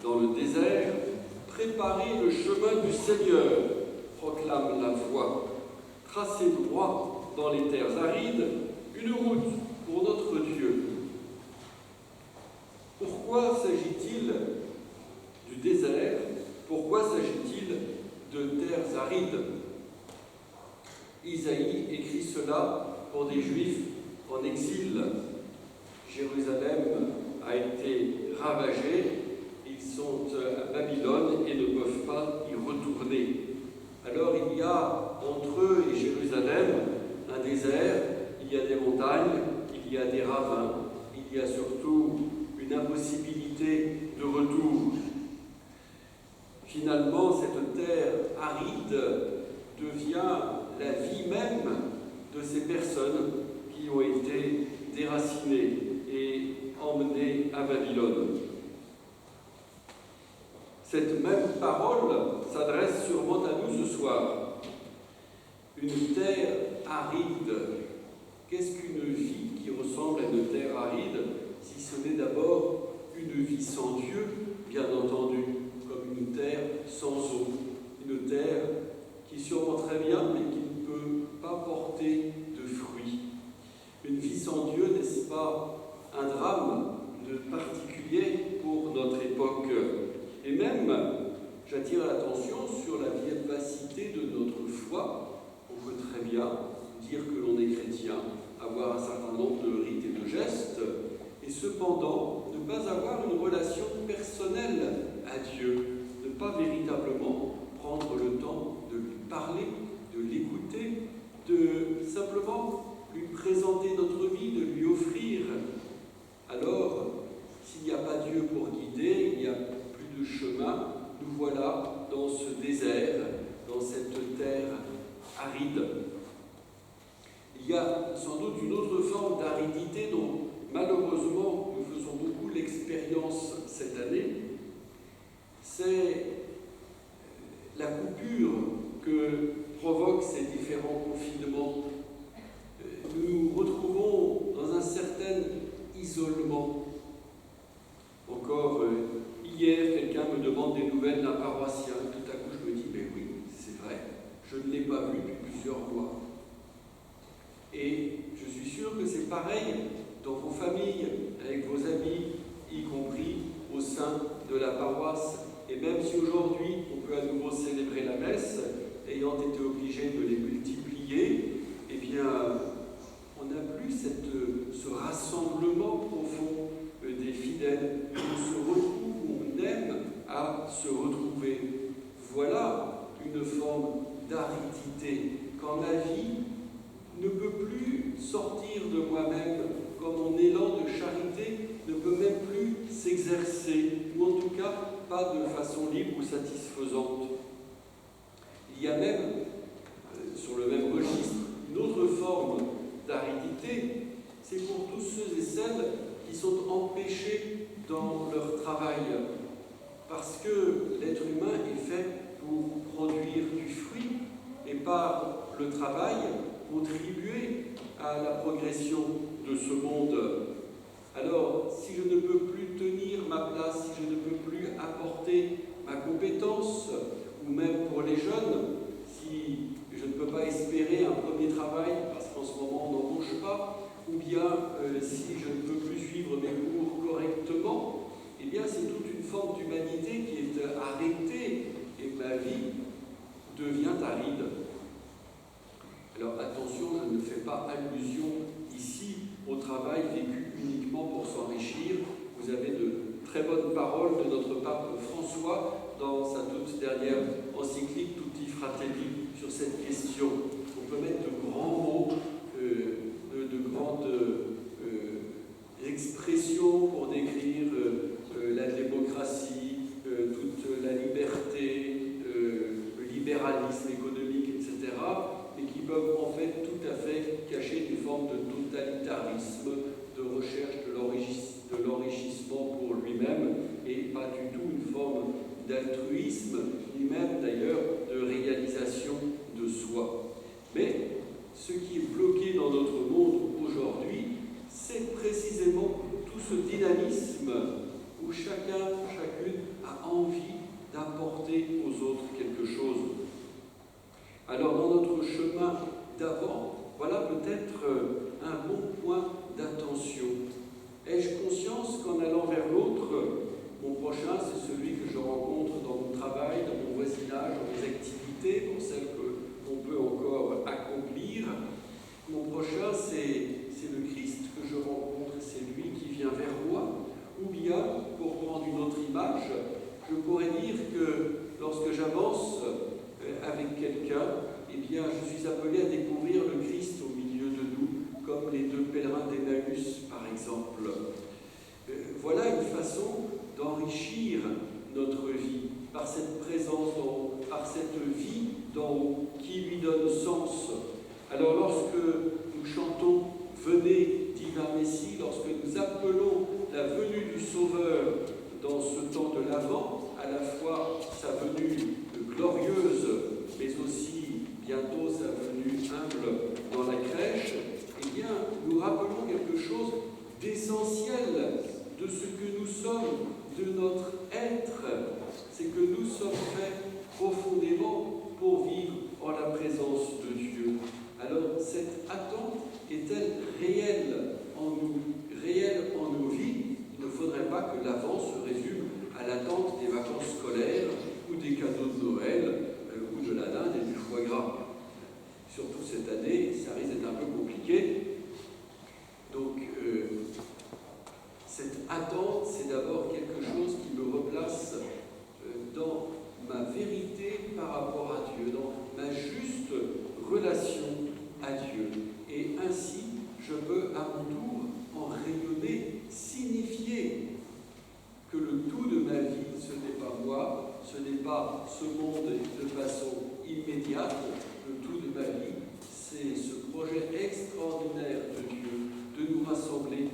dans le désert, préparez le chemin du Seigneur, proclame la voix. Tracez droit dans les terres arides une route pour notre Dieu. Pourquoi s'agit-il du désert? Pourquoi s'agit-il de terres arides? Isaïe écrit cela pour des Juifs en exil. Jérusalem a été ravagée, ils sont à Babylone et ne peuvent pas y retourner. Alors il y a entre eux et Jérusalem un désert, il y a des montagnes, il y a des ravins, il y a surtout une impossibilité de retour. Finalement, cette terre aride devient la vie même de ces personnes qui ont été déracinées et emmenées à Babylone. Cette même parole s'adresse sûrement à nous ce soir. Une terre aride. Qu'est-ce qu'une vie qui ressemble à une terre aride, si ce n'est d'abord une vie sans Dieu, bien entendu, comme une terre sans eau, une terre qui sûrement très bien, mais qui ne peut pas porter de fruits. Une vie sans Dieu, n'est-ce pas un drame particulier pour notre époque? Et même, j'attire l'attention sur la vivacité de notre foi. On peut très bien dire que l'on est chrétien, avoir un certain nombre de rites et de gestes, et cependant ne pas avoir une relation personnelle à Dieu, ne pas véritablement prendre le temps de lui parler, de l'écouter, de simplement lui présenter notre vie, de lui offrir. Alors, s'il n'y a pas Dieu pour guider, il n'y a plus de chemin, nous voilà dans ce désert, dans cette terre aride. Il y a sans doute une autre forme d'aridité dont malheureusement nous faisons beaucoup l'expérience cette année, c'est la coupure que provoquent ces différents confinements. Nous nous retrouvons dans un certain isolement. Encore hier, quelqu'un me demande des nouvelles d'un paroissien. Tout à coup, je me dis, mais oui, c'est vrai, je ne l'ai pas vu depuis plusieurs mois. Et je suis sûr que c'est pareil dans vos familles, avec vos amis, y compris au sein de la paroisse. Et même si aujourd'hui, on peut à nouveau célébrer la messe, ayant été obligé de les multiplier, eh bien, on n'a plus ce rassemblement profond des fidèles. On se retrouve, on aime à se retrouver. Voilà une forme d'aridité. Quand ma vie ne peut plus sortir de moi-même, quand mon élan de charité ne peut même plus s'exercer, ou en tout cas pas de façon libre ou satisfaisante. Il y a même, sur le même registre, une autre forme d'aridité, c'est pour tous ceux et celles qui sont empêchés dans leur travail, parce que l'être humain est fait pour produire du fruit, et par le travail, contribuer à la progression de ce monde. Alors, si je ne peux plus tenir ma place, si je ne peux plus apporter ma compétence, ou même pour les jeunes, si je ne peux pas espérer un premier travail, parce qu'en ce moment on n'embauche pas, ou bien si je ne peux plus suivre mes cours correctement, eh bien c'est toute une forme d'humanité qui est arrêtée, et ma vie devient aride. Alors attention, je ne fais pas allusion ici au travail vécu uniquement pour s'enrichir. Vous avez de très bonnes paroles de notre pape François dans sa toute dernière encyclique Tutti Fratelli sur cette question. On peut mettre de grands mots, de grandes expressions pour décrire la démocratie, toute la liberté, le libéralisme économique, etc., mais qui peuvent en fait tout à fait cacher une forme de totalitarisme, de recherche de l'enrichissement pour lui-même, et pas du tout une forme d'altruisme, ni même d'ailleurs de réalisation de soi. Mais ce qui est bloqué dans notre monde aujourd'hui, c'est précisément tout ce dynamisme où chacun, chacune a pourrais dire que lorsque j'avance avec quelqu'un, eh bien, je suis appelé à découvrir le Christ au milieu de nous, comme les deux pèlerins d'Emmaüs, par exemple. Voilà une façon d'enrichir notre vie par cette présence d'en haut, par cette vie d'en haut qui lui donne sens. Alors lorsque nous chantons « Venez, divin Messie », lorsque nous appelons la venue du Sauveur dans ce temps de l'Avent, à la fois sa venue glorieuse, mais aussi bientôt sa venue humble dans la crèche, eh bien, nous rappelons quelque chose d'essentiel de ce que nous sommes, de notre être. C'est que nous sommes faits profondément pour vivre en la présence de Dieu. Alors, cette attente est-elle réelle en nous, réelle en nos vies? Il ne faudrait pas que l'Avent se résume à l'attente des vacances scolaires ou des cadeaux de Noël ou de la dinde et du foie gras. Surtout cette année, ça risque d'être un peu compliqué. Donc, cette attente, c'est d'abord quelque chose qui me replace dans ma vérité par rapport à Dieu, dans ma juste relation à Dieu. Et ainsi, je peux à mon tour en rayonner, signifier que le tout de ma vie, ce n'est pas moi, ce n'est pas ce monde de façon immédiate. Le tout de ma vie, c'est ce projet extraordinaire de Dieu de nous rassembler